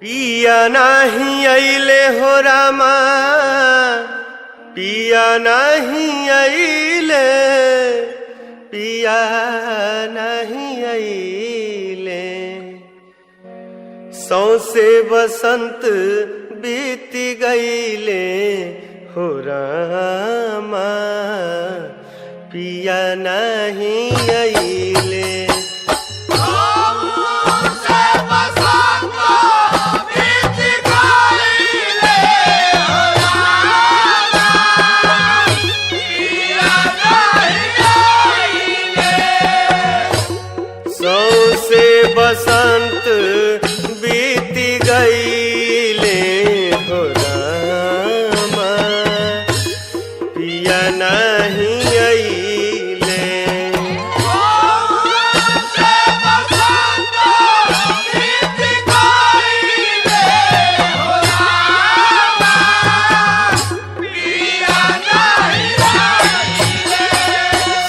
पिया नहीं अइले हो रामा, पिया नहीं अइले, पिया नहीं अइले। सौसे बसंत बीत गईले हो रामा, पिया नहीं अइले। सौसे बसंत बीत गईले हो रामा, पिया नहीं अइले।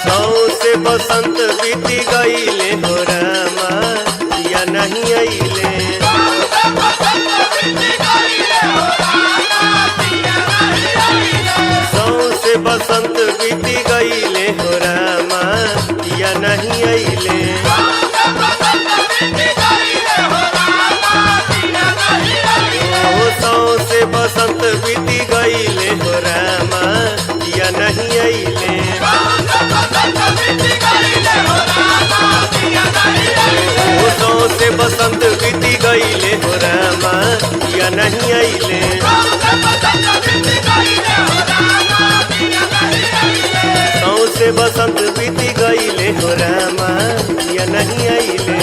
सौसे बसंत बीत गईले हो रामा, पिया नहीं अइले। सौसे बसंत बीत गईले हो रामा, पिया नहीं अइले। सौसे बसंत बीत गईले हो रामा, पिया नहीं अइले। सौसे बसंत बीत गईले हो रामा, पिया नहीं अइले। सौसे बसंत बीत गईले हो रामा, पिया नहीं अइले।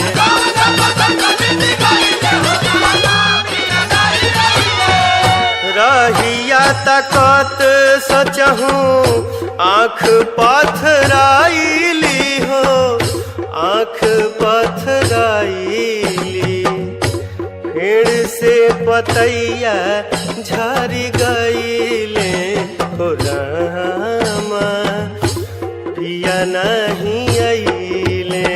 रहिया तकत सचहूँ आँख पथराइली हो, आँख पथराइली। फेड़ से पतैया झड़ गईले हो रामा, पिया नहीं अइले।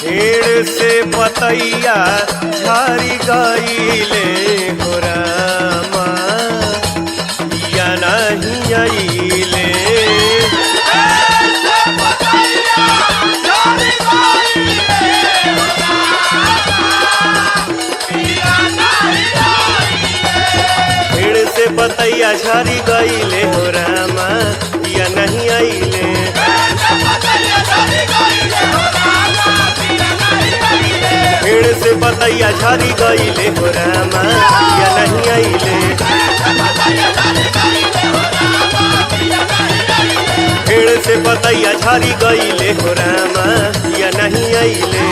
पेड़ से पतैया झड़ गईले हो रामा, पिया नहीं अइले। पेड़ से पतैया झड़ गईले हो रामा, पिया नहीं अइले। पेड़ से पतैया झड़ गईले हो रामा, पिया नहीं अइले। पेड़ से पतैया झड़ गईले हो रामा, पिया नहीं अइले।